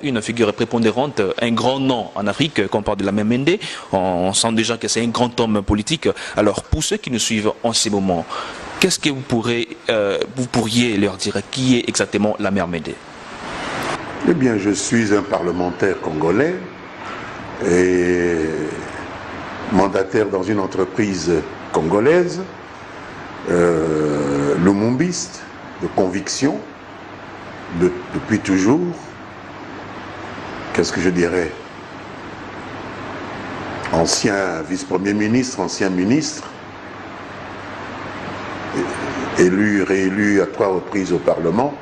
Une figure prépondérante, un grand nom en Afrique, quand on parle de la Mende, on sent déjà que c'est un grand homme politique. Alors, pour ceux qui nous suivent en ces moments, qu'est-ce que vous pourriez leur dire? Qui est exactement la mère Mende? Eh bien, je suis un parlementaire congolais et mandataire dans une entreprise congolaise, lumumbiste, de conviction, depuis toujours. Qu'est-ce que je dirais? Ancien vice-premier ministre, ancien ministre, élu, réélu à 3 reprises au Parlement,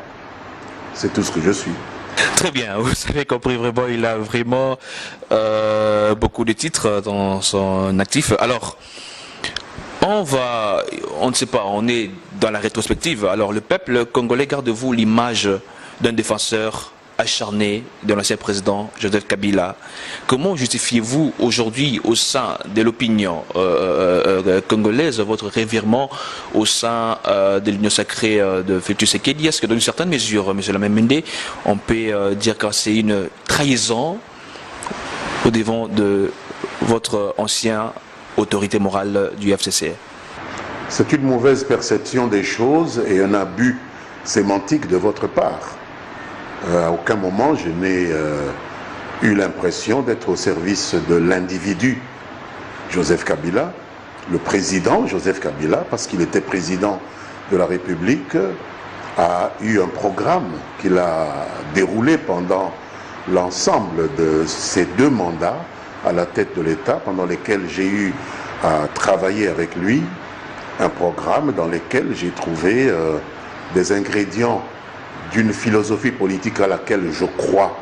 c'est tout ce que je suis. Très bien, vous avez compris, vraiment, il a vraiment beaucoup de titres dans son actif. Alors, on ne sait pas, on est dans la rétrospective. Alors, le peuple congolais, garde-vous l'image d'un défenseur acharné de l'ancien président Joseph Kabila. Comment justifiez-vous aujourd'hui au sein de l'opinion congolaise votre revirement au sein de l'Union sacrée de Félix Tshisekedi? Est-ce que dans une certaine mesure, M. Lamemende, on peut dire que c'est une trahison au devant de votre ancienne autorité morale du FCC? C'est une mauvaise perception des choses et un abus sémantique de votre part. À aucun moment je n'ai eu l'impression d'être au service de l'individu Joseph Kabila. Le président Joseph Kabila, parce qu'il était président de la République, a eu un programme qu'il a déroulé pendant l'ensemble de ses 2 mandats à la tête de l'État, pendant lesquels j'ai eu à travailler avec lui, un programme dans lequel j'ai trouvé des ingrédients d'une philosophie politique à laquelle je crois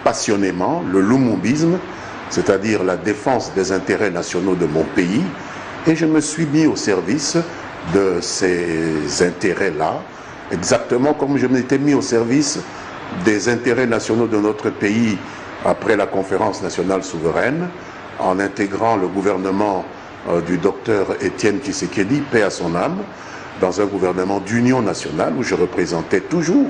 passionnément, le lumumbisme, c'est-à-dire la défense des intérêts nationaux de mon pays, et je me suis mis au service de ces intérêts-là, exactement comme je m'étais mis au service des intérêts nationaux de notre pays après la conférence nationale souveraine, en intégrant le gouvernement du docteur Étienne Tshisekedi, paix à son âme, dans un gouvernement d'union nationale où je représentais toujours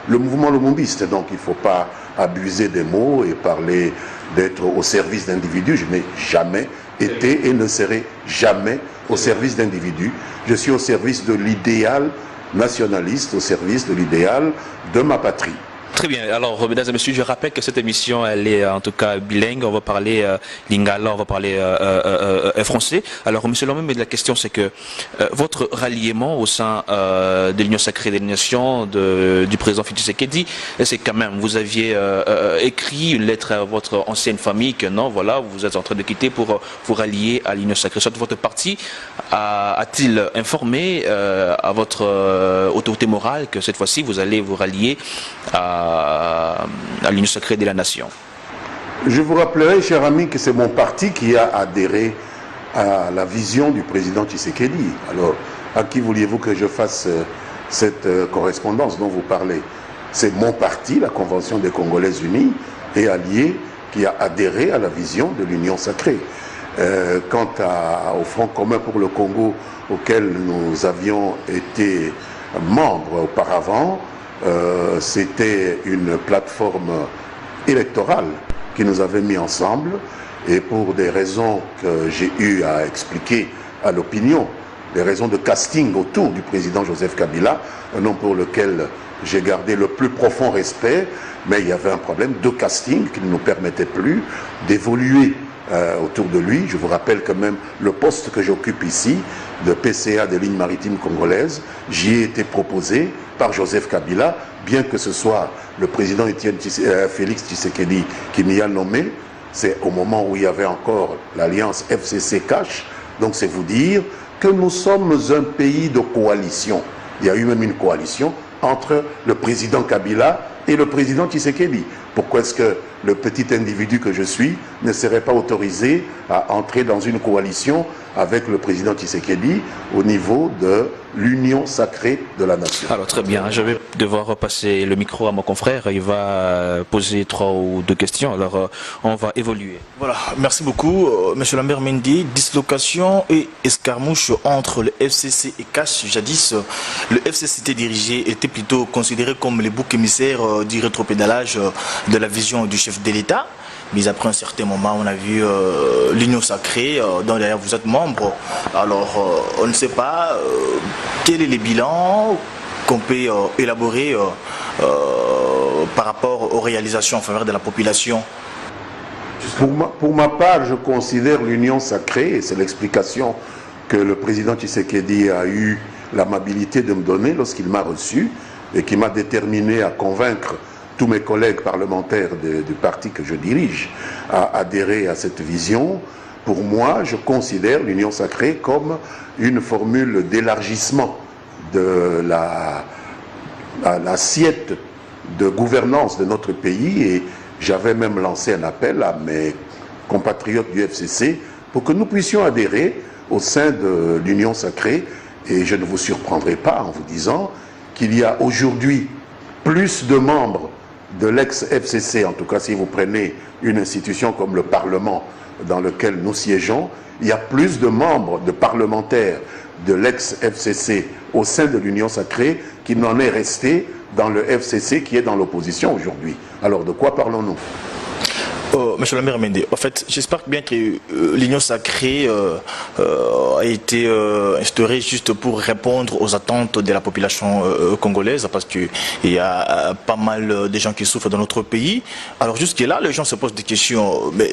le mouvement lumumbiste. Donc il ne faut pas abuser des mots et parler d'être au service d'individus. Je n'ai jamais été et ne serai jamais au service d'individus. Je suis au service de l'idéal nationaliste, au service de l'idéal de ma patrie. Très bien. Alors, mesdames et messieurs, je rappelle que cette émission, elle est en tout cas bilingue. On va parler lingala, on va parler français. Alors, monsieur Lamemende, la question, c'est que votre ralliement au sein de l'Union sacrée des nations du président Félix Tshisekedi, c'est quand même, vous aviez écrit une lettre à votre ancienne famille que non, voilà, vous êtes en train de quitter pour vous rallier à l'Union sacrée. Soit votre parti a-t-il informé à votre autorité morale que cette fois-ci, vous allez vous rallier à l'Union sacrée de la nation? Je vous rappellerai, cher ami, que c'est mon parti qui a adhéré à la vision du président Tshisekedi. Alors, à qui vouliez-vous que je fasse cette correspondance dont vous parlez? C'est mon parti, la Convention des Congolais Unis et Alliés, qui a adhéré à la vision de l'Union sacrée. Quant au Front commun pour le Congo, auquel nous avions été membres auparavant, c'était une plateforme électorale qui nous avait mis ensemble, et pour des raisons que j'ai eu à expliquer à l'opinion, des raisons de casting autour du président Joseph Kabila, un homme pour lequel j'ai gardé le plus profond respect, mais il y avait un problème de casting qui ne nous permettait plus d'évoluer autour de lui. Je vous rappelle quand même le poste que j'occupe ici, de PCA des lignes maritimes congolaises. J'y ai été proposé par Joseph Kabila, bien que ce soit le président Félix Tshisekedi qui m'y a nommé. C'est au moment où il y avait encore l'alliance FCC-CACH. Donc c'est vous dire que nous sommes un pays de coalition. Il y a eu même une coalition entre le président Kabila et le président Tshisekedi. Pourquoi est-ce que le petit individu que je suis ne serait pas autorisé à entrer dans une coalition avec le président Tshisekedi au niveau de l'union sacrée de la nation? Alors très bien, je vais devoir repasser le micro à mon confrère. Il va poser 3 ou 2 questions, alors on va évoluer. Voilà, merci beaucoup Monsieur Lamemende. Dislocation et escarmouche entre le FCC et CACH. Jadis, le FCC était plutôt considéré comme les boucs émissaires du rétropédalage de la vision du chef de l'État. Mais après un certain moment, on a vu l'Union Sacrée, dont d'ailleurs vous êtes membre. Alors, on ne sait pas quel est le bilan qu'on peut élaborer par rapport aux réalisations en faveur de la population. Pour ma part, je considère l'Union Sacrée, et c'est l'explication que le président Tshisekedi a eu l'amabilité de me donner lorsqu'il m'a reçu et qui m'a déterminé à convaincre tous mes collègues parlementaires du parti que je dirige à adhérer à cette vision. Pour moi, je considère l'Union Sacrée comme une formule d'élargissement de l'assiette de gouvernance de notre pays, et j'avais même lancé un appel à mes compatriotes du FCC pour que nous puissions adhérer au sein de l'Union Sacrée. Et je ne vous surprendrai pas en vous disant qu'il y a aujourd'hui plus de membres de l'ex-FCC, en tout cas si vous prenez une institution comme le Parlement dans lequel nous siégeons, il y a plus de membres, de parlementaires de l'ex-FCC au sein de l'Union Sacrée qu'il n'en est resté dans le FCC qui est dans l'opposition aujourd'hui. Alors de quoi parlons-nous? Monsieur le maire Mende, en fait, j'espère bien que l'Union Sacrée a été instaurée juste pour répondre aux attentes de la population congolaise, parce qu'il y a pas mal de gens qui souffrent dans notre pays. Alors jusque-là, les gens se posent des questions. Mais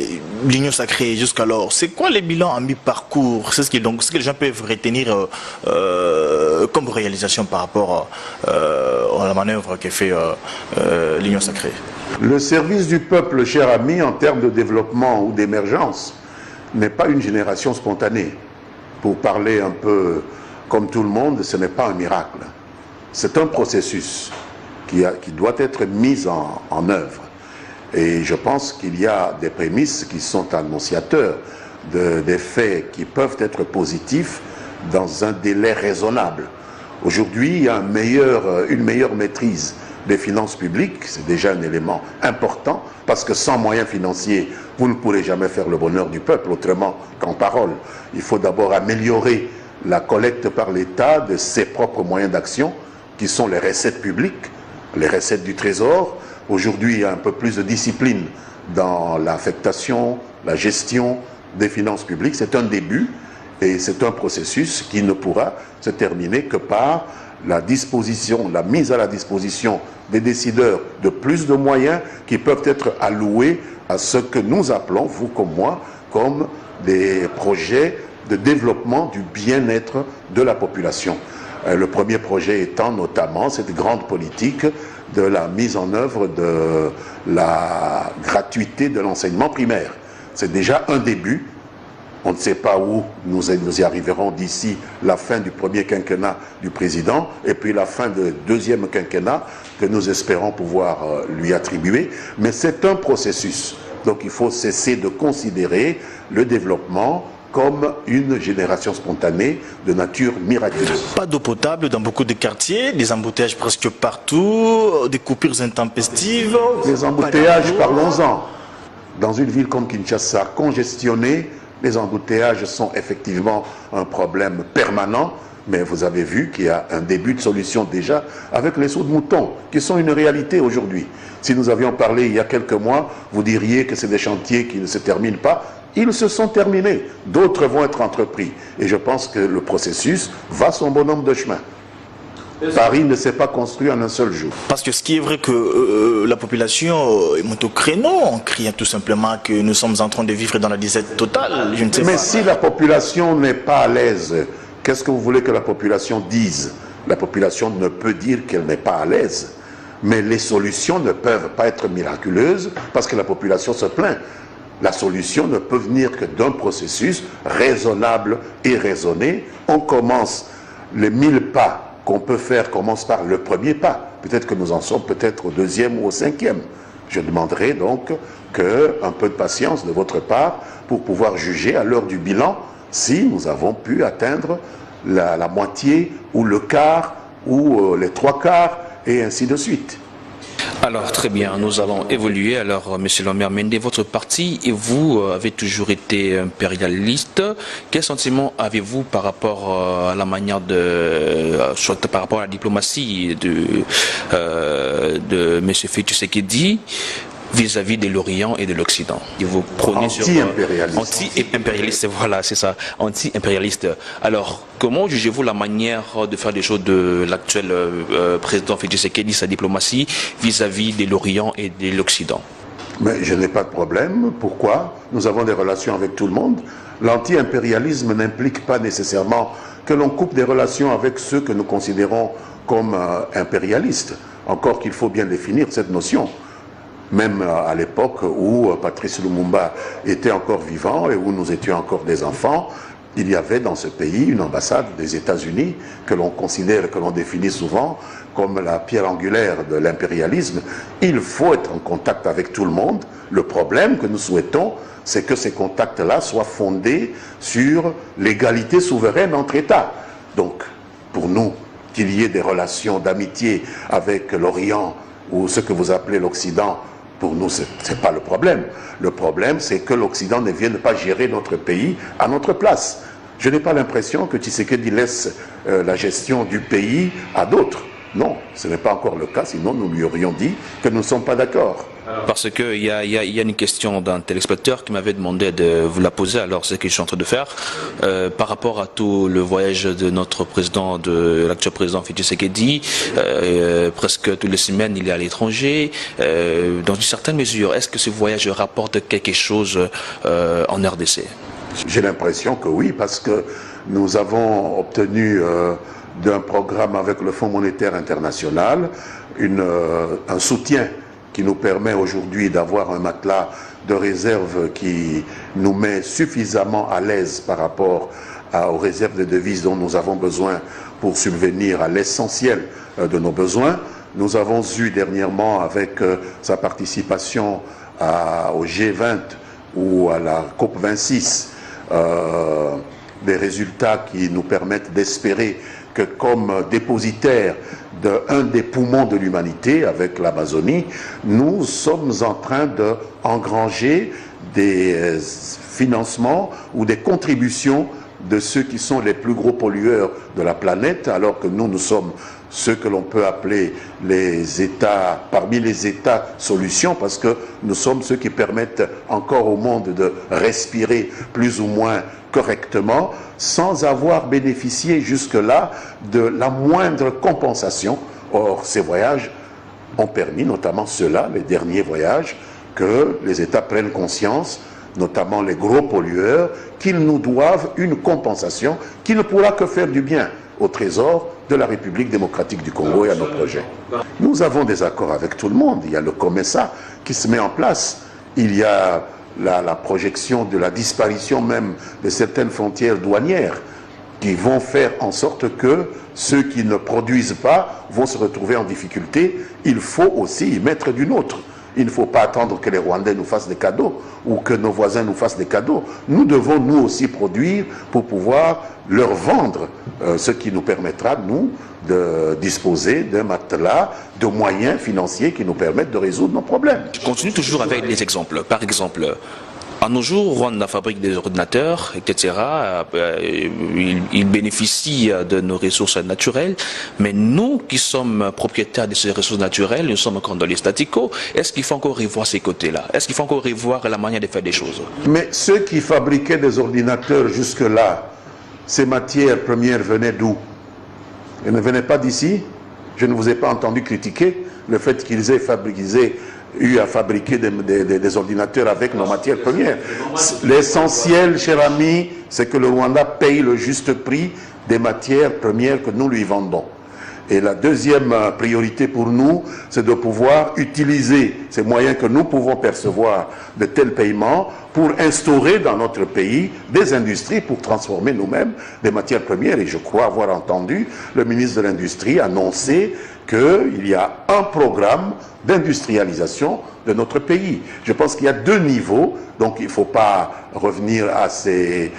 l'Union Sacrée, jusqu'alors, c'est quoi les bilans à mi-parcours? C'est ce que les gens peuvent retenir comme réalisation par rapport à la manœuvre que fait l'Union Sacrée? Le service du peuple, cher ami, en termes de développement ou d'émergence, n'est pas une génération spontanée. Pour parler un peu comme tout le monde, ce n'est pas un miracle. C'est un processus qui doit être mis en œuvre. Et je pense qu'il y a des prémices qui sont annonciateurs des faits qui peuvent être positifs dans un délai raisonnable. Aujourd'hui, il y a une meilleure maîtrise des finances publiques, c'est déjà un élément important, parce que sans moyens financiers, vous ne pourrez jamais faire le bonheur du peuple, autrement qu'en parole. Il faut d'abord améliorer la collecte par l'État de ses propres moyens d'action, qui sont les recettes publiques, les recettes du Trésor. Aujourd'hui, il y a un peu plus de discipline dans l'affectation, la gestion des finances publiques. C'est un début, et c'est un processus qui ne pourra se terminer que par la mise à la disposition des décideurs de plus de moyens qui peuvent être alloués à ce que nous appelons, vous comme moi, comme des projets de développement du bien-être de la population. Le premier projet étant notamment cette grande politique de la mise en œuvre de la gratuité de l'enseignement primaire. C'est déjà un début. On ne sait pas où nous y arriverons d'ici la fin du premier quinquennat du président et puis la fin du deuxième quinquennat que nous espérons pouvoir lui attribuer. Mais c'est un processus. Donc il faut cesser de considérer le développement comme une génération spontanée de nature miraculeuse. Pas d'eau potable dans beaucoup de quartiers, des embouteillages presque partout, des coupures intempestives. Les embouteillages, parlons-en. Dans une ville comme Kinshasa, congestionnée, les embouteillages sont effectivement un problème permanent, mais vous avez vu qu'il y a un début de solution déjà avec les sauts de moutons, qui sont une réalité aujourd'hui. Si nous avions parlé il y a quelques mois, vous diriez que c'est des chantiers qui ne se terminent pas. Ils se sont terminés, d'autres vont être entrepris. Et je pense que le processus va son bonhomme de chemin. Paris ne s'est pas construit en un seul jour. Parce que ce qui est vrai que la population monte au créneau en criant tout simplement que nous sommes en train de vivre dans la disette totale. Je ne sais Mais pas. si la population n'est pas à l'aise, qu'est-ce que vous voulez que la population dise? La population ne peut dire qu'elle n'est pas à l'aise. Mais les solutions ne peuvent pas être miraculeuses parce que la population se plaint. La solution ne peut venir que d'un processus raisonnable et raisonné. On commence les 1000 pas qu'on peut faire commence par le premier pas. Peut-être que nous en sommes peut-être au deuxième ou au cinquième. Je demanderai donc un peu de patience de votre part pour pouvoir juger à l'heure du bilan si nous avons pu atteindre la moitié ou le quart ou les trois quarts et ainsi de suite. Alors, très bien, nous allons évoluer. Alors, monsieur le maire Mende, votre parti et vous avez toujours été impérialiste. Quel sentiment avez-vous par rapport à la manière soit par rapport à la diplomatie de monsieur Tshisekedi vis-à-vis de l'Orient et de l'Occident. Vous prenez anti-impérialiste. Anti-impérialiste, voilà, c'est ça, anti-impérialiste. Alors, comment jugez-vous la manière de faire des choses de l'actuel président Félix Tshisekedi, sa diplomatie, vis-à-vis de l'Orient et de l'Occident? Mais je n'ai pas de problème. Pourquoi? Nous avons des relations avec tout le monde. L'anti-impérialisme n'implique pas nécessairement que l'on coupe des relations avec ceux que nous considérons comme impérialistes. Encore qu'il faut bien définir cette notion. Même à l'époque où Patrice Lumumba était encore vivant et où nous étions encore des enfants, il y avait dans ce pays une ambassade des États-Unis que l'on considère, que l'on définit souvent comme la pierre angulaire de l'impérialisme. Il faut être en contact avec tout le monde. Le problème que nous souhaitons, c'est que ces contacts-là soient fondés sur l'égalité souveraine entre États. Donc, pour nous, qu'il y ait des relations d'amitié avec l'Orient ou ce que vous appelez l'Occident, pour nous, ce n'est pas le problème. Le problème, c'est que l'Occident ne vienne pas gérer notre pays à notre place. Je n'ai pas l'impression que Tshisekedi laisse la gestion du pays à d'autres. Non, ce n'est pas encore le cas, sinon nous lui aurions dit que nous ne sommes pas d'accord. Parce qu'il y a une question d'un téléspectateur qui m'avait demandé de vous la poser, alors c'est ce que je suis en train de faire, par rapport à tout le voyage de notre président, de l'actuel président Félix Tshisekedi, presque toutes les semaines il est à l'étranger, dans une certaine mesure, est-ce que ce voyage rapporte quelque chose en RDC? J'ai l'impression que oui, parce que nous avons obtenu d'un programme avec le Fonds monétaire international un soutien qui nous permet aujourd'hui d'avoir un matelas de réserve qui nous met suffisamment à l'aise par rapport aux réserves de devises dont nous avons besoin pour subvenir à l'essentiel de nos besoins. Nous avons eu dernièrement, avec sa participation au G20 ou à la COP26, des résultats qui nous permettent d'espérer que comme dépositaire d'un des poumons de l'humanité, avec l'Amazonie, nous sommes en train d'engranger des financements ou des contributions de ceux qui sont les plus gros pollueurs de la planète, alors que nous sommes ceux que l'on peut appeler les États, parmi les États solutions, parce que nous sommes ceux qui permettent encore au monde de respirer plus ou moins correctement, sans avoir bénéficié jusque-là de la moindre compensation. Or, ces voyages ont permis, notamment ceux-là, les derniers voyages, que les États prennent conscience, notamment les gros pollueurs, qu'ils nous doivent une compensation qui ne pourra que faire du bien au trésor de la République démocratique du Congo et à nos projets. Nous avons des accords avec tout le monde. Il y a le COMESA qui se met en place. Il y a la projection de la disparition même de certaines frontières douanières qui vont faire en sorte que ceux qui ne produisent pas vont se retrouver en difficulté. Il faut aussi y mettre du nôtre. Il ne faut pas attendre que les Rwandais nous fassent des cadeaux ou que nos voisins nous fassent des cadeaux. Nous devons nous aussi produire pour pouvoir leur vendre ce qui nous permettra, nous, de disposer d'un matelas de moyens financiers qui nous permettent de résoudre nos problèmes. Je continue toujours avec les exemples. Par exemple, à nos jours, Rwanda fabrique des ordinateurs, etc. Ils bénéficient de nos ressources naturelles. Mais nous qui sommes propriétaires de ces ressources naturelles, nous sommes encore dans les statu quo. Est-ce qu'il faut encore revoir ces côtés-là? Est-ce qu'il faut encore revoir la manière de faire des choses? Mais ceux qui fabriquaient des ordinateurs jusque-là, ces matières premières venaient d'où? Elles ne venaient pas d'ici? Je ne vous ai pas entendu critiquer le fait qu'ils aient eu à fabriquer des ordinateurs avec nos matières premières. L'essentiel, cher ami, c'est que le Rwanda paye le juste prix des matières premières que nous lui vendons. Et la deuxième priorité pour nous, c'est de pouvoir utiliser ces moyens que nous pouvons percevoir de tels paiements pour instaurer dans notre pays des industries pour transformer nous-mêmes des matières premières. Et je crois avoir entendu le ministre de l'Industrie annoncer qu'il y a un programme d'industrialisation de notre pays. Je pense qu'il y a deux niveaux, donc il ne faut pas revenir à ces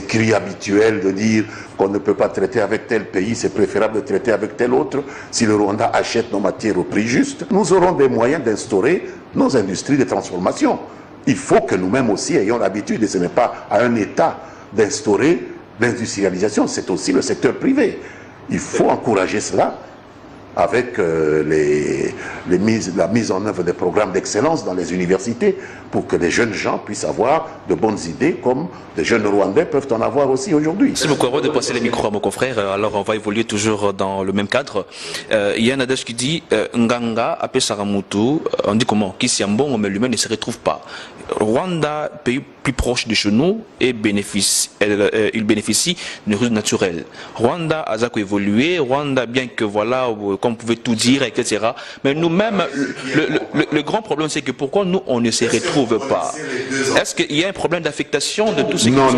cris habituels de dire qu'on ne peut pas traiter avec tel pays, c'est préférable de traiter avec tel autre. Si le Rwanda achète nos matières au prix juste, nous aurons des moyens d'instaurer nos industries de transformation. Il faut que nous-mêmes aussi ayons l'habitude, et ce n'est pas à un État d'instaurer l'industrialisation, c'est aussi le secteur privé. Il faut encourager cela. avec la mise en œuvre des programmes d'excellence dans les universités pour que les jeunes gens puissent avoir de bonnes idées comme les jeunes Rwandais peuvent en avoir aussi aujourd'hui. Merci beaucoup. Avant de passer les micros à mon confrère, alors on va évoluer toujours dans le même cadre. Il y a un adage qui dit Nganga, Ape Saramutu, on dit comment Kisiambon, mais lui-même ne se retrouve pas. Rwanda, pays plus proche de chez nous, et il bénéficie d'une ressource naturelle. Rwanda a évolué, Rwanda, bien que voilà, comme vous pouvez tout dire, etc. Mais nous-mêmes, le grand problème, c'est que pourquoi nous, on ne se retrouve pas? Est-ce qu'il y a un problème d'affectation de tout ce qui Non,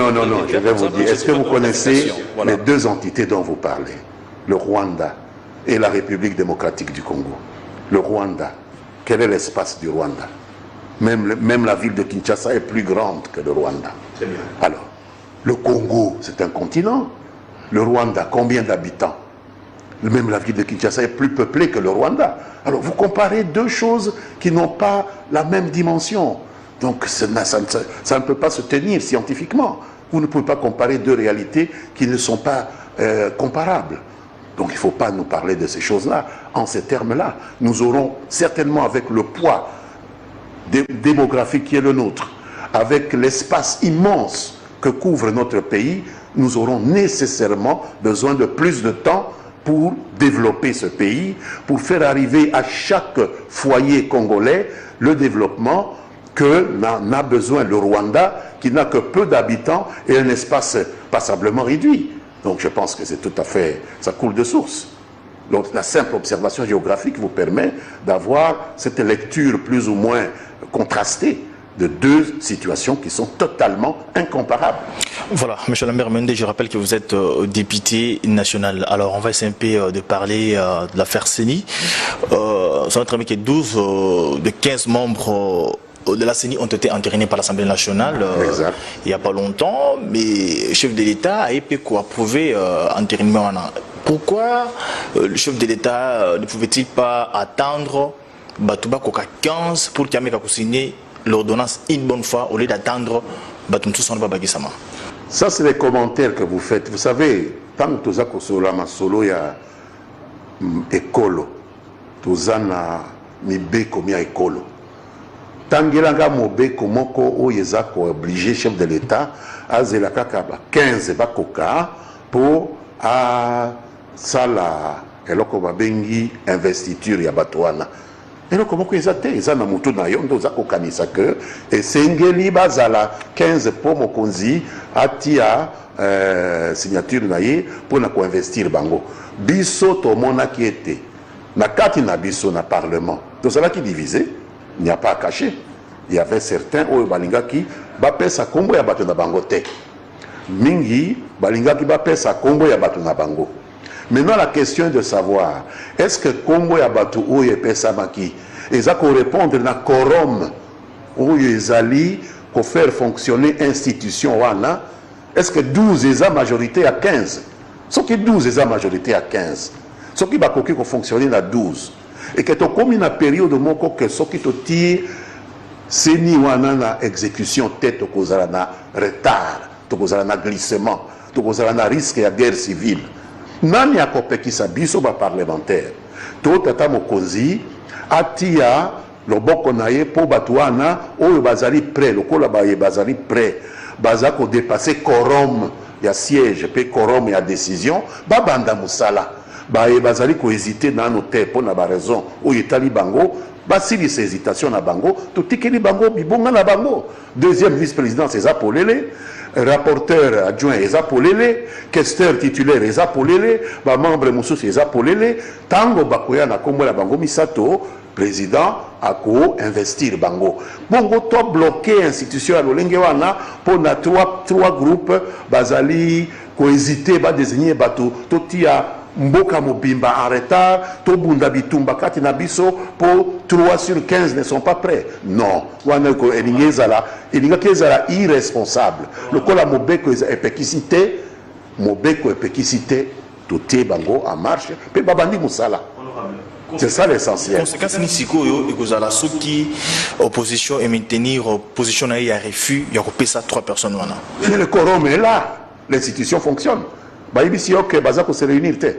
je vais vous dire. Est-ce que vous connaissez les deux entités dont vous parlez? Le Rwanda et la République démocratique du Congo. Le Rwanda, quel est l'espace du Rwanda? Même la ville de Kinshasa est plus grande que le Rwanda. Très bien. Alors, le Congo, c'est un continent. Le Rwanda, combien d'habitants? Même la ville de Kinshasa est plus peuplée que le Rwanda. Alors, vous comparez deux choses qui n'ont pas la même dimension. Donc, ça ne peut pas se tenir scientifiquement. Vous ne pouvez pas comparer deux réalités qui ne sont pas comparables. Donc, il ne faut pas nous parler de ces choses-là en ces termes-là. Nous aurons certainement, avec le poids démographique qui est le nôtre, avec l'espace immense que couvre notre pays, nous aurons nécessairement besoin de plus de temps pour développer ce pays, pour faire arriver à chaque foyer congolais le développement que n'en a besoin le Rwanda, qui n'a que peu d'habitants et un espace passablement réduit. Donc je pense que c'est tout à fait, ça coule de source. Donc la simple observation géographique vous permet d'avoir cette lecture plus ou moins contrastée de deux situations qui sont totalement incomparables. Voilà, M. Lambert Mende, je rappelle que vous êtes député national. Alors on va essayer un peu de parler de l'affaire CENI. Ça va que 12 de 15 membres de la CENI ont été entérinés par l'Assemblée nationale il n'y a pas longtemps, mais le chef de l'État a été approuvé entérinement. Pourquoi le chef de l'État ne pouvait-il pas attendre Batouba Koka 15 pour qu'il y ait signé l'ordonnance une bonne fois au lieu d'attendre Batumtu Sonba Bagisama? Ça, c'est les commentaires que vous faites. Vous savez, tant que Tozako Solama Solo, il y a écolo. Tozana Mibeko Mia écolo. Tangelanga Mobeko Moko Oyezako obligé chef de l'État à Zelaka 15 Bakoka pour à Sala Eloko Babengi investiture ya Batouana. Et donc, comment ils étaient? Ils ont mutu na yondo za kokanisa que et sengeli bazala 15 pour mokonzi atia signature na ye pour na ko investir bango. Biso to mona qui était na kati na biso na parlement. Donc ça là qui divisé, il n'y a pas à cacher. Il y avait certains au balinga qui ba pesa kombo ya bato na bango te. Mingi balinga qui ba pesa kombo ya bato na bango. Maintenant, la question est de savoir, est-ce que Congo Yabatou ou Yepesamaki, ils ont répondre à quorum ou ils allaient faire fonctionner l'institution wana, est-ce que 12 est la majorité à 15? Ce qui 12 est la majorité à 15. Ce qui va fonctionner à 12. Et que tu as comme une période de mon que ce qui te tire, c'est ni wana na exécution tête au cause na retard, au cause na glissement, au cause na risque de guerre civile. Nani akopekisa biso ba parlementaire to tata mokonzi atia loboko na ye po batuana oyo bazali prêt lokola ba ye bazali prêt bazako dépasser quorum ya siège pe quorum ya décision ba banda musala ba ye bazali ko hésiter nano te po na ba raison oyo etali bango basili ces hésitations na bango to tikeli bango bibonga na bango deuxième vice-présidence eza polele rapporteur adjoint eza polele, questeur titulaire eza polele, ba membre mususu eza polele, tango bakoya na kombo la bango misato, président ako investir bango. Bongo to bloquer institution à l'olenge wana pour na trois groupes bazali ko hésiter ba désigner bato to tia Mboka Mobimba en retard, Tobunda Bitumba Kati Nabiso, pour 3 sur 15 ne sont pas prêts. Non. Elinga irresponsable. Le Kola Mobeko est péquicité, Mobeko est péquicité, tout est bango en marche, puis Babandi Moussala. C'est ça l'essentiel. Conséquence ni sikoyo ekozala soki opposition et maintenir opposition na ya refus, ya kopesa 3 personnes wana. Mais le quorum est là, l'institution fonctionne. Baïbisi ok baza ko se réunir te.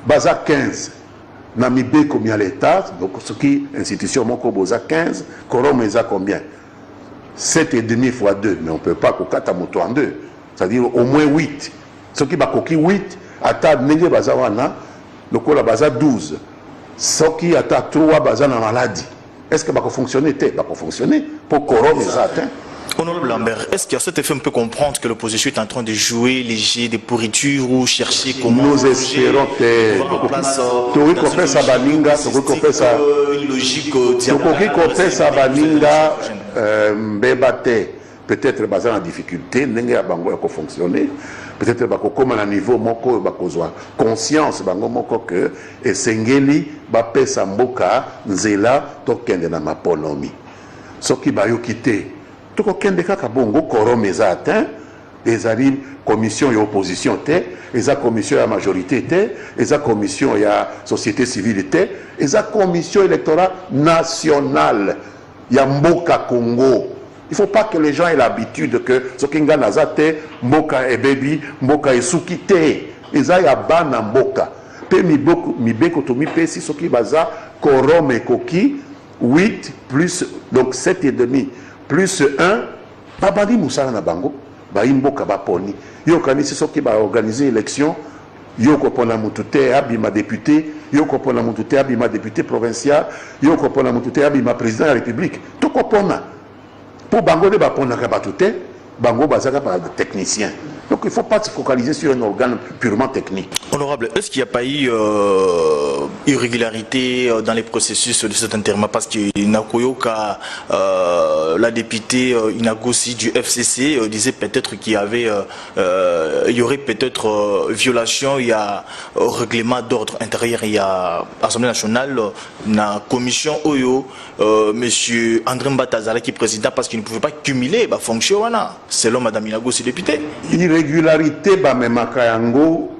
Baza 15. Namibé comme il y a l'État, donc ce qui institution Moko Boza 15, Korom Eza combien 7,5 fois 2, mais on ne peut pas kokata moto en 2. C'est-à-dire au moins 8. Ce qui va koki 8, ata nenge baza wana, le kola baza 12. Ce qui ata 3 baza na maladie. Est-ce que va fonctionner? Va fonctionner pour Korom Eza atteint. Honorable Lambert, est-ce qu'à cet effet on peut comprendre que l'opposition est en train de jouer les jets de pourriture ou chercher comment nous espérons que une logique peut-être basé en difficulté, n'engue bango ya fonctionner, peut-être bako comme à niveau moko bakozwa conscience bango moko que esengeli ba pesa mboka nzela tokende na maponomi. Soki bayo kité toko kende kaka bongo Korom eza atteint, ezali commission ya opposition te, eza commission ya majorité te, eza commission ya société civile te, eza commission électorale nationale ya mboka Congo. Il ne faut pas que les gens aient l'habitude que ce qui est nazate, mboka et baby, mboka et soukite, eza ya bana mboka. Pe mibeko to mi pesi ce qui baza Korom et Koki 8 plus donc 7,5 plus 1, babadi Moussala na bango, ba imboka ba poni. Yo kanisi soki ba organiser élection, yo ko pona mutute abima député, yo ko pona mutute abima député provincial, yo ko pona mutute abima président de la République. To ko pona. Pour bango de ba pona ka batute, bango bazaka ba technicien. Donc il ne faut pas se focaliser sur un organe purement technique. Honorable, est-ce qu'il n'y a pas eu irrégularité dans les processus de cet intérim? Parce que la députée Inagossi du FCC disait peut-être qu'il y avait, il y aurait peut-être violation, il y a règlement d'ordre intérieur, il y a Assemblée nationale, la commission Oyo, monsieur André Mbatazala qui est président parce qu'il ne pouvait pas cumuler la fonction, selon madame Inagossi députée. Irrégularité bamemaka yango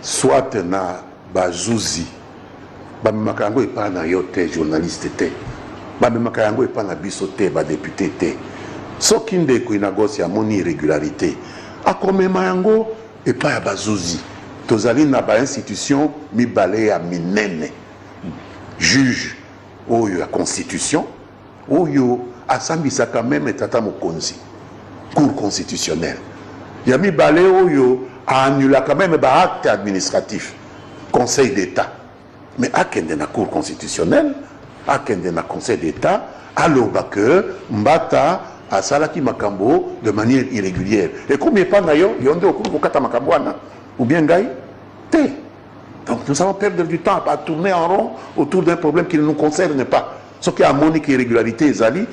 soit na bazouzi bamemaka yango epa na yo te journaliste te bamemaka yango epa na biso te ba député te soki ndeko Inagossi amoni irrégularité akomema yango epa ya bazouzi tozali na ba institution mibale ya minene juge oyo ya constitution oyo asambisaka même tata mokonzi cour constitutionnelle. Yami Balé Oyo a annulé quand même un acte administratif, Conseil d'État. Mais à la Cour constitutionnelle, à la Conseil d'État, à l'Obake, Mbata, à Salaki Makambo, de manière irrégulière. Et combien de temps d'ailleurs, il y a un cours pour Kata Makamboana, ou bien Gaï, Té. Donc nous allons perdre du temps à tourner en rond autour d'un problème qui ne nous concerne pas. Ce qui a monique irrégularité, Ezali,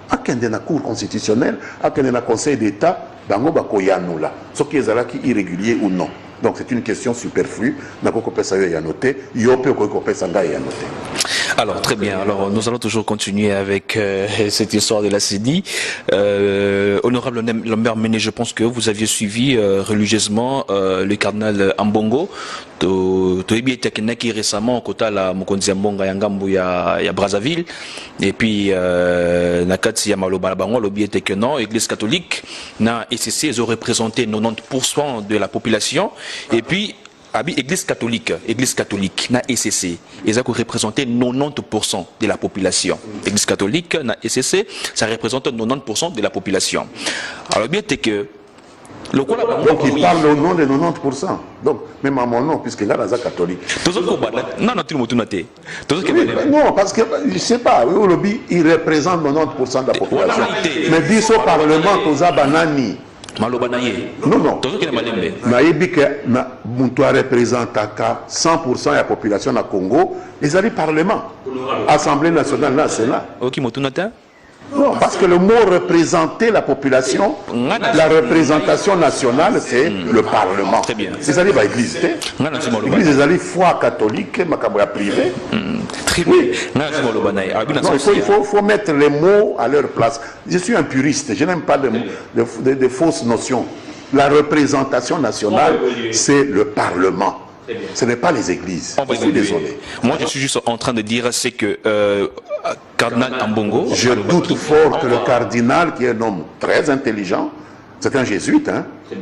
à la Cour constitutionnelle, à la Conseil d'État, bango bako yanula ce qui est irrégulier ou non. Donc c'est une question superflue. Alors très bien, alors nous allons toujours continuer avec cette histoire de la CENI. Honorable Lambert Méné, je pense que vous aviez suivi religieusement le cardinal Ambongo récemment au côté la Mokonzi Ambonga Yangambu ya Brazzaville et puis nakati ya maloba bango lobi était que non, Église catholique na ECC ils ont représenté 90% de la population et puis Église catholique na ECC ils ont représenté 90% de la population. Église catholique na ECC ça représente 90% de la population. Alors bien c'est que donc il parle au nom de 90%. Donc même à mon nom, puisque là, la catholique. Non, parce que je ne sais pas, il représente 90% de la population. Mais dit au Parlement, Toza Banani. Non, non. Naïbi que Moutoua représente 100% de la population du Congo. Ils allaient Parlement. Assemblée nationale, là, c'est là. Non, parce que le mot représenter la population, la représentation nationale, c'est le Parlement. C'est ça, l'église. L'église, c'est la foi catholique, ma privée. Très bien. Il faut mettre les mots à leur place. Je suis un puriste, je n'aime pas de fausses notions. La représentation nationale, c'est le Parlement. Ce n'est pas les églises. Je suis désolé. Moi, je suis juste en train de dire, c'est que cardinal Ambongo... Je doute fort que le cardinal, qui est un homme très intelligent, c'est un jésuite,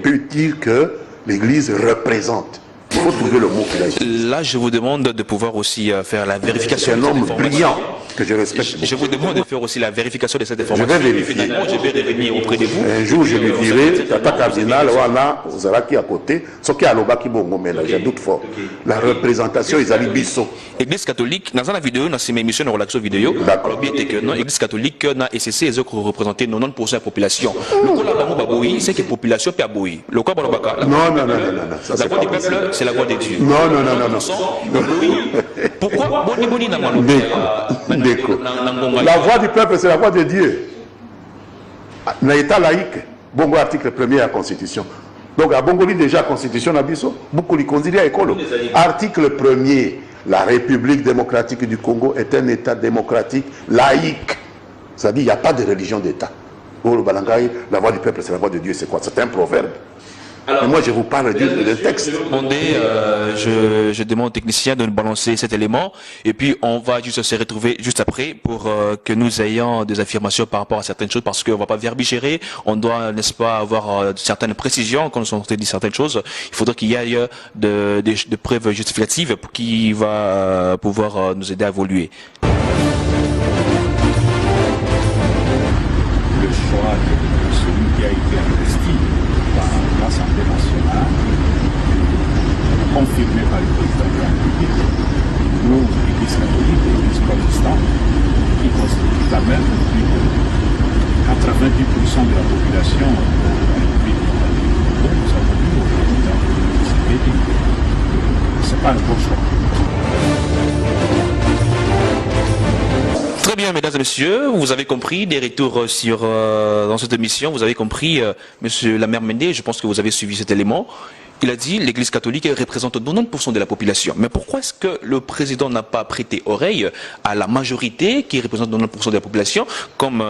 peut dire que l'église représente. Il faut trouver le mot qu'il a utilisé. Là, je vous demande de pouvoir aussi faire la vérification C'est un de cette homme information. brillant que je respecte. Je vous demande de faire aussi la vérification de cette information. Je vais vérifier. Finalement, je vais revenir auprès de vous. Un jour, je lui dirai, Tata Cardinal, voilà, vous allez qui à côté, ce qui est à l'Obaki Bongo, mais là, j'ai doute fort. La représentation, ils allaient bisso. Église catholique, dans la vidéo, dans ces émissions de relaxo vidéo, D'accord. bien que non, Église catholique, na SCC, ils ont représenté 90% de la population. Le cas là, baboui, c'est que la population peut aboui. Le cas balobaka. Non. Ça, La c'est voix pas du peuple, possible. c'est la voix de Dieu. Non. Pourquoi Boni n'a pas Déco. La voix du peuple, c'est la voix de Dieu. L'État laïque, Bongo article 1er de la Constitution. Donc, à Bongoli, déjà, la Constitution, beaucoup de considèrent à l'école. Article 1er, la République démocratique du Congo est un État démocratique laïque. C'est-à-dire, il n'y a pas de religion d'État. La voix du peuple, c'est la voix de Dieu, c'est quoi? C'est un proverbe. Alors, mais moi, je vous parle de texte. Je demande au technicien de nous balancer cet élément et puis on va juste se retrouver juste après pour que nous ayons des affirmations par rapport à certaines choses parce qu'on ne va pas verbigérer, on doit, n'est-ce pas, avoir certaines précisions quand nous sommes dit certaines choses. Il faudrait qu'il y ait de preuves justificatives qui va pouvoir nous aider à évoluer. Le choix de celui qui a été investi par l'Assemblée nationale, confirmé par le président de la République, nous, l'Église catholique et l'Église protestante, qui constitue quand même plus de 90% de la population de la République. Donc nous avons dit au président de Tshisekedi, ce n'est pas un bon choix. Très bien, mesdames et messieurs, vous avez compris des retours dans cette émission, vous avez compris, monsieur Lamère Mende, je pense que vous avez suivi cet élément. Il a dit l'Église catholique représente 90% de la population. Mais pourquoi est-ce que le président n'a pas prêté oreille à la majorité qui représente 90% de la population, comme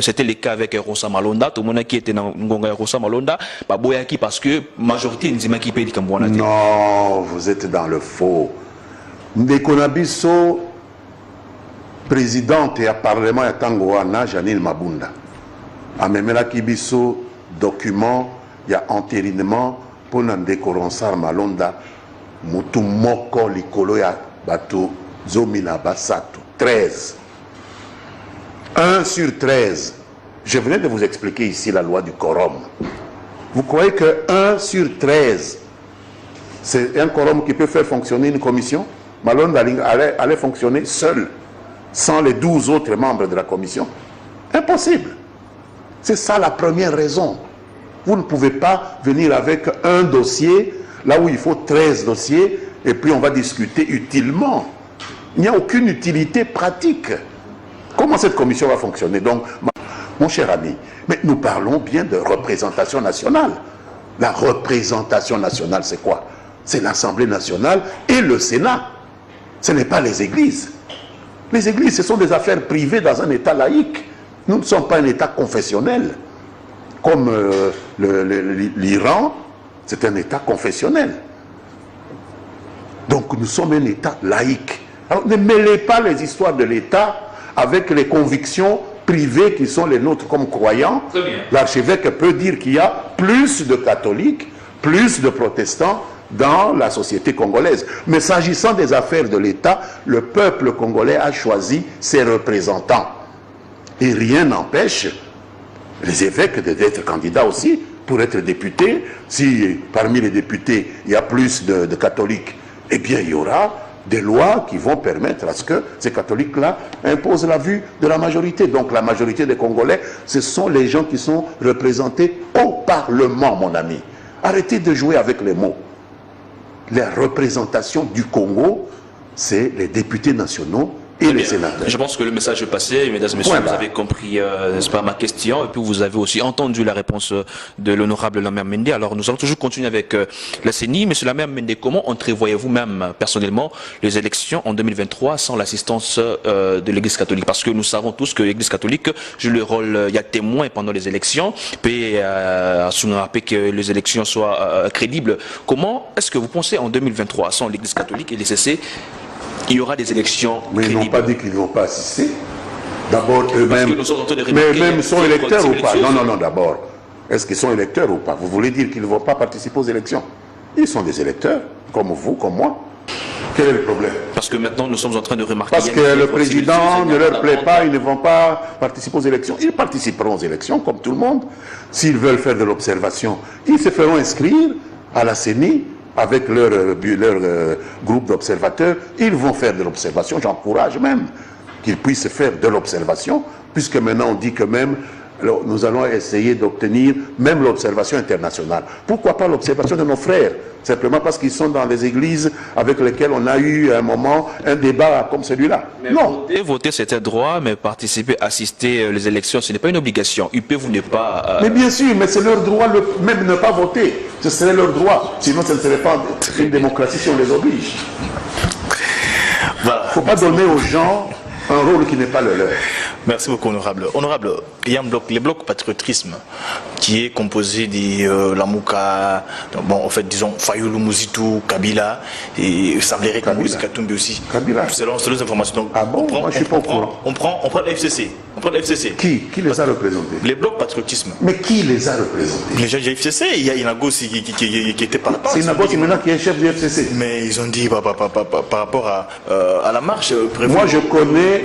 c'était le cas avec Rosa Malonda, tout le monde qui était dans Rosa Malonda, parce que majorité n'zima qui paye comme Non, vous êtes dans le faux. Ndekonabiso présidente et à parlement ya Tangoana, Janine Mabunda. Amemela Kibiso, document, il y a entérinement pour Ndeko Ronsard Malonda, Mutu Moko Likolo ya Bato Zomina Basato. 13. 1 sur 13. Je venais de vous expliquer ici la loi du quorum. Vous croyez que 1 sur 13, c'est un quorum qui peut faire fonctionner une commission? Malonda allait fonctionner seul, sans les 12 autres membres de la commission? Impossible. C'est ça la première raison. Vous ne pouvez pas venir avec un dossier, là où il faut 13 dossiers, et puis on va discuter utilement. Il n'y a aucune utilité pratique. Comment cette commission va fonctionner? Donc, mon cher ami, mais nous parlons bien de représentation nationale. La représentation nationale, c'est quoi? C'est l'Assemblée nationale et le Sénat. Ce n'est pas les églises. Les églises, ce sont des affaires privées dans un État laïque. Nous ne sommes pas un État confessionnel. Comme l'Iran, c'est un État confessionnel. Donc nous sommes un État laïque. Alors ne mêlez pas les histoires de l'État avec les convictions privées qui sont les nôtres comme croyants. L'archevêque peut dire qu'il y a plus de catholiques, plus de protestants dans la société congolaise. Mais s'agissant des affaires de l'État, le peuple congolais a choisi ses représentants. Et rien n'empêche les évêques d'être candidats aussi pour être députés. Si parmi les députés, il y a plus de catholiques, eh bien il y aura des lois qui vont permettre à ce que ces catholiques-là imposent la vue de la majorité. Donc la majorité des Congolais, ce sont les gens qui sont représentés au Parlement, mon ami. Arrêtez de jouer avec les mots. La représentation du Congo, c'est les députés nationaux et les sénateurs. Je pense que le message est passé, mesdames et messieurs, vous avez compris, n'est-ce pas, ma question, et puis vous avez aussi entendu la réponse de l'honorable Lamère Mende. Alors nous allons toujours continuer avec la CENI. Monsieur Lamère Mende, comment entrevoyez-vous même personnellement les élections en 2023 sans l'assistance de l'Église catholique? Parce que nous savons tous que l'Église catholique joue le rôle, il y a témoin pendant les élections, puis rappeler que les élections soient crédibles. Comment est-ce que vous pensez en 2023 sans l'Église catholique et les CC, il y aura des élections mais ils n'ont pas dit qu'ils ne vont pas assister. D'abord, eux-mêmes. Mais eux-mêmes sont électeurs ou pas? Non, d'abord. Est-ce qu'ils sont électeurs ou pas? Vous voulez dire qu'ils ne vont pas participer aux élections? Ils sont des électeurs, comme vous, comme moi. Quel est le problème? Parce que maintenant, nous sommes en train de remarquer... Parce que le président ne leur plaît pas, ils ne vont pas participer aux élections. Ils participeront aux élections, comme tout le monde. S'ils veulent faire de l'observation, ils se feront inscrire à la CENI avec leur groupe d'observateurs. Ils vont faire de l'observation. J'encourage même qu'ils puissent faire de l'observation, puisque maintenant on dit que même nous allons essayer d'obtenir même l'observation internationale. Pourquoi pas l'observation de nos frères? Simplement parce qu'ils sont dans les églises avec lesquelles on a eu à un moment un débat comme celui-là. Non. Voter, c'est un droit, mais participer, assister aux élections, ce n'est pas une obligation. UP, vous n'êtes pas... Mais bien sûr, mais c'est leur droit, même ne pas voter. Ce serait leur droit. Sinon, ce ne serait pas une démocratie si on les oblige. Il ne faut pas donner aux gens un rôle qui n'est pas le leur. Merci beaucoup, honorable. Honorable, il y a un bloc, les blocs patriotisme, qui est composé de Lamouka, bon, en fait, disons, Fayoulou, Mouzitou, Kabila, et ça semblerait que Moïse Katumbi aussi. Kabila. Selon les informations. Donc, ah bon, moi je suis pas au courant. On prend le FCC. On prend le FCC. Qui les a représentés? Les blocs patriotisme. Mais qui les a représentés? Les gens du FCC, il y a Inago qui était par là. C'est Inago qui maintenant qui est chef du FCC. Mais ils ont dit par rapport à la marche prévue. Moi je connais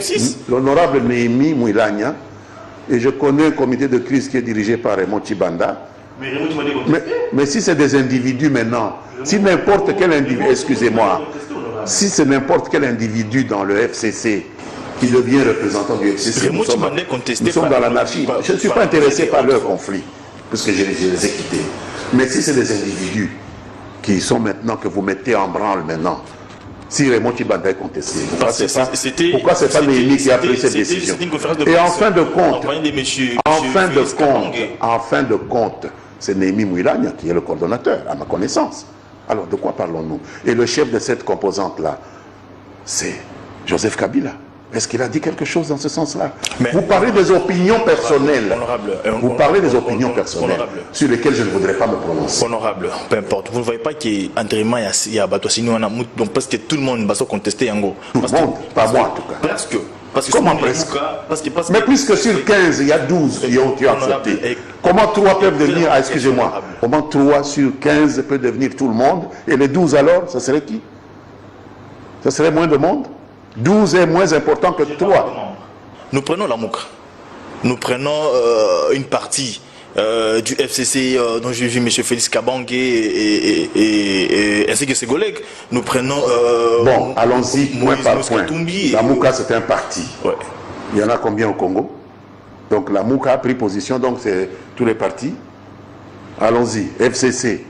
l'honorable Néhémie Mouilagna et je connais un comité de crise qui est dirigé par Raymond Chibanda. Mais si c'est des individus maintenant, si n'importe quel individu, excusez-moi, si c'est n'importe quel individu dans le FCC qui devient représentant du FCC, nous sommes dans l'anarchie. Je ne suis pas intéressé par leur conflit, parce que je les ai quittés. Mais si c'est des individus qui sont maintenant, que vous mettez en branle maintenant, si Raymond Chibanda est contesté, pourquoi c'est pas Néhémie qui a pris cette décision? Et en fin de compte, c'est Néhémie Mouilagna qui est le coordonnateur, à ma connaissance. Alors de quoi parlons-nous? Et le chef de cette composante-là, c'est Joseph Kabila. Est-ce qu'il a dit quelque chose dans ce sens-là? Vous parlez des opinions personnelles. Vous parlez des opinions personnelles sur lesquelles je ne voudrais pas me prononcer. Honorable, peu importe. Vous ne voyez pas qu'entraînement, il y a Batouassini, donc parce que tout le monde va se contester Yango. Tout le monde, pas moi en tout cas. Presque. Comment presque? Mais puisque sur 15, il y a 12 qui ont accepté. Comment 3 peuvent devenir, excusez-moi, comment 3 sur 15 peut devenir tout le monde? Et les 12 alors, ça serait qui? Ça serait moins de monde? 12 est moins important que 3. Nous prenons la Mouka. Nous prenons une partie du FCC dont j'ai vu M. Félix Kabange ainsi que ses collègues. Nous prenons... bon, allons-y point par point. La Mouka, c'est un parti. Ouais. Il y en a combien au Congo? Donc la Mouka a pris position, donc c'est tous les partis. Allons-y. FCC.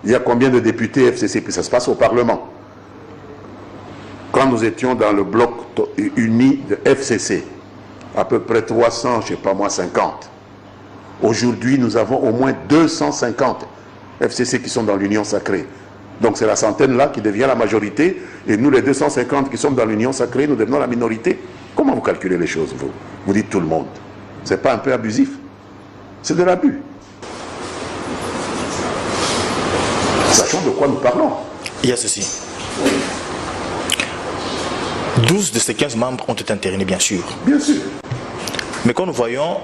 Il y a combien de députés FCC? Puis ça se passe au Parlement. Quand nous étions dans le bloc uni de FCC, à peu près 300, je ne sais pas moi, 50. Aujourd'hui, nous avons au moins 250 FCC qui sont dans l'Union sacrée. Donc c'est la centaine là qui devient la majorité, et nous les 250 qui sommes dans l'Union sacrée, nous devenons la minorité. Comment vous calculez les choses, vous? Vous dites tout le monde. C'est pas un peu abusif? C'est de l'abus. Sachons de quoi nous parlons. Il y a ceci. 12 de ces 15 membres ont été intérinés, bien sûr. Bien sûr. Mais quand nous voyons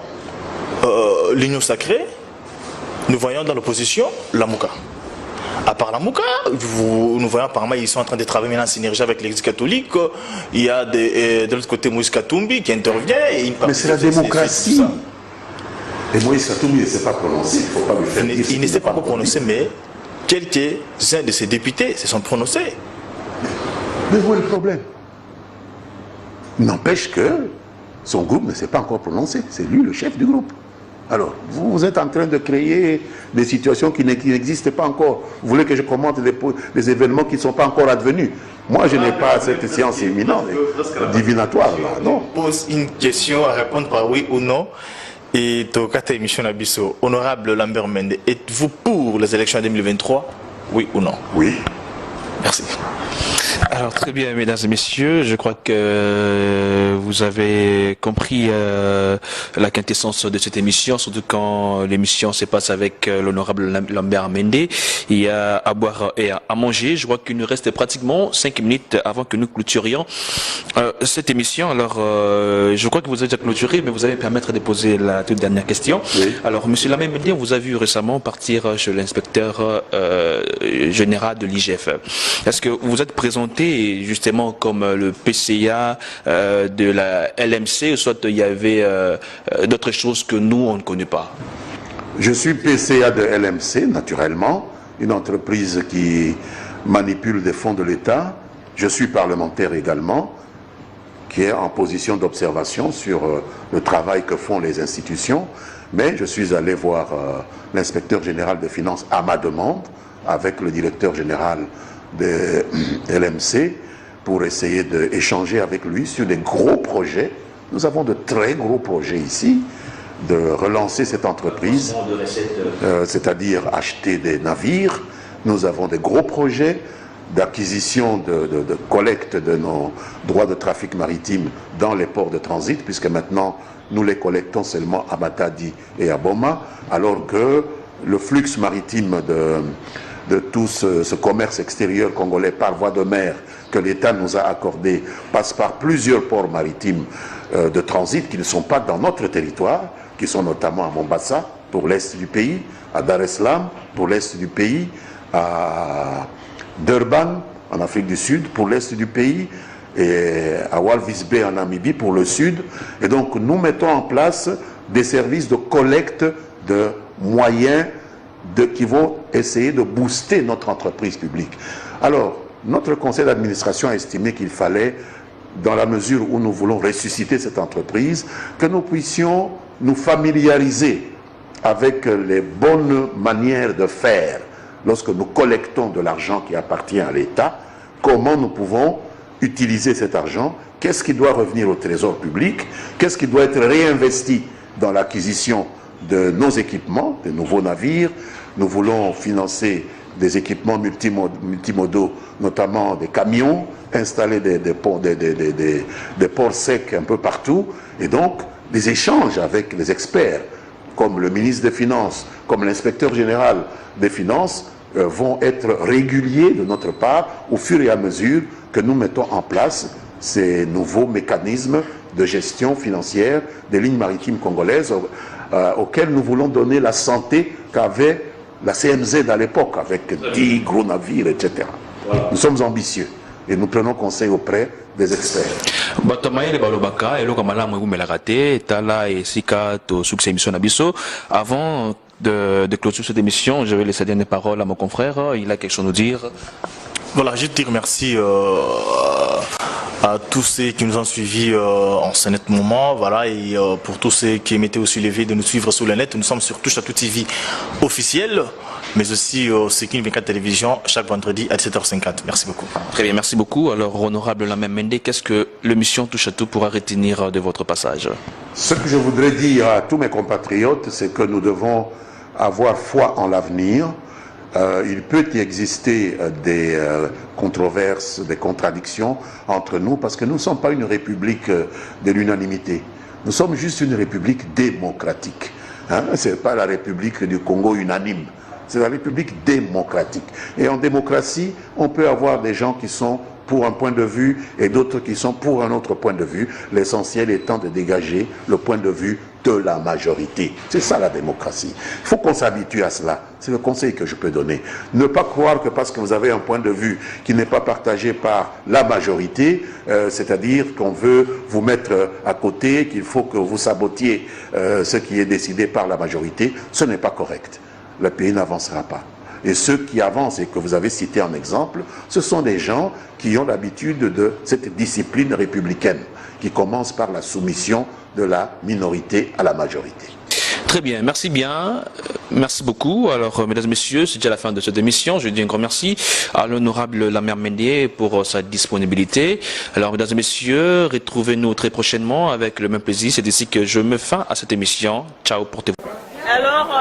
l'Union sacrée, nous voyons dans l'opposition la Mouka. À part la Mouka, nous voyons apparemment ils sont en train de travailler maintenant en synergie avec l'Église catholique. Il y a de l'autre côté Moïse Katumbi qui intervient. Mais c'est la démocratie. Et Moïse Katumbi ne s'est pas prononcé. Il ne faut pas lui faire dire. Il ne s'est pas prononcé, mais quelques-uns de ses députés se sont prononcés. Mais où est le problème? N'empêche que son groupe ne s'est pas encore prononcé. C'est lui le chef du groupe. Alors, vous êtes en train de créer des situations qui n'existent pas encore. Vous voulez que je commente des événements qui ne sont pas encore advenus. Moi, je n'ai pas cette science imminente, divinatoire, là, non. Pose une question à répondre par oui ou non. Et Tokata émission Nabiso, honorable Lambert Mende, êtes-vous pour les élections en 2023? Oui ou non? Oui. Merci. Alors très bien, mesdames et messieurs, je crois que vous vous avez compris la quintessence de cette émission, surtout quand l'émission se passe avec l'honorable Lambert Mende. Il y a à boire et à manger. Je vois qu'il nous reste pratiquement 5 minutes avant que nous clôturions cette émission. Alors, je crois que vous avez déjà clôturé, mais vous allez me permettre de poser la toute dernière question. Oui. Alors, Monsieur Lambert Mende, on vous a vu récemment partir chez l'inspecteur général de l'IGF. Est-ce que vous êtes présenté justement comme le PCA de la LMC, ou soit il y avait d'autres choses que nous, on ne connaît pas? Je suis PCA de LMC, naturellement, une entreprise qui manipule des fonds de l'État. Je suis parlementaire également, qui est en position d'observation sur le travail que font les institutions. Mais je suis allé voir l'inspecteur général des finances à ma demande, avec le directeur général de LMC, pour essayer d'échanger avec lui sur des gros projets. Nous avons de très gros projets ici, de relancer cette entreprise, c'est-à-dire acheter des navires. Nous avons des gros projets d'acquisition, de collecte de nos droits de trafic maritime dans les ports de transit, puisque maintenant nous les collectons seulement à Matadi et à Boma, alors que le flux maritime de tout ce commerce extérieur congolais par voie de mer que l'État nous a accordé passe par plusieurs ports maritimes de transit qui ne sont pas dans notre territoire, qui sont notamment à Mombasa pour l'est du pays, à Dar es Salaam pour l'est du pays, à Durban en Afrique du Sud pour l'est du pays, et à Walvis Bay en Namibie pour le sud. Et donc nous mettons en place des services de collecte de moyens qui vont essayer de booster notre entreprise publique. Alors, notre conseil d'administration a estimé qu'il fallait, dans la mesure où nous voulons ressusciter cette entreprise, que nous puissions nous familiariser avec les bonnes manières de faire lorsque nous collectons de l'argent qui appartient à l'État, comment nous pouvons utiliser cet argent, qu'est-ce qui doit revenir au trésor public, qu'est-ce qui doit être réinvesti dans l'acquisition de nos équipements, de nouveaux navires. Nous voulons financer des équipements multimodaux, notamment des camions, installer des ports secs un peu partout, et donc des échanges avec les experts, comme le ministre des Finances, comme l'inspecteur général des Finances, vont être réguliers de notre part au fur et à mesure que nous mettons en place ces nouveaux mécanismes de gestion financière des lignes maritimes congolaises auxquels nous voulons donner la santé qu'avait la CMZ à l'époque, avec 10 gros navires, etc. Voilà. Nous sommes ambitieux et nous prenons conseil auprès des experts. Avant de clôturer cette émission, je vais laisser la dernière parole à mon confrère. Il a quelque chose à nous dire. Voilà, je te remercie à tous ceux qui nous ont suivis en ce net moment, voilà, et pour tous ceux qui mettaient aussi levé de nous suivre sur le net. Nous sommes sur Touche à Tout TV officiel, mais aussi sur King 24 Télévision chaque vendredi à 17h50. Merci beaucoup. Très bien, merci beaucoup. Alors, honorable Lambert Mende, qu'est-ce que l'émission Touche à Tout pourra retenir de votre passage? Ce que je voudrais dire à tous mes compatriotes, c'est que nous devons avoir foi en l'avenir. Il peut y exister des controverses, des contradictions entre nous, parce que nous ne sommes pas une république de l'unanimité. Nous sommes juste une république démocratique. Hein? Ce n'est pas la république du Congo unanime, c'est la république démocratique. Et en démocratie, on peut avoir des gens qui sont pour un point de vue et d'autres qui sont pour un autre point de vue, l'essentiel étant de dégager le point de vue de la majorité. C'est ça la démocratie. Il faut qu'on s'habitue à cela. C'est le conseil que je peux donner. Ne pas croire que parce que vous avez un point de vue qui n'est pas partagé par la majorité, c'est-à-dire qu'on veut vous mettre à côté, qu'il faut que vous sabotiez ce qui est décidé par la majorité, ce n'est pas correct. Le pays n'avancera pas. Et ceux qui avancent et que vous avez cités en exemple, ce sont des gens qui ont l'habitude de cette discipline républicaine qui commence par la soumission de la minorité à la majorité. Très bien, merci bien, merci beaucoup. Alors, mesdames et messieurs, c'est déjà la fin de cette émission. Je dis un grand merci à l'honorable Lambert Mende pour sa disponibilité. Alors, mesdames et messieurs, retrouvez-nous très prochainement avec le même plaisir. C'est ici que je mets fin à cette émission. Ciao, portez-vous. Alors,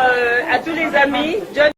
à tous les amis, John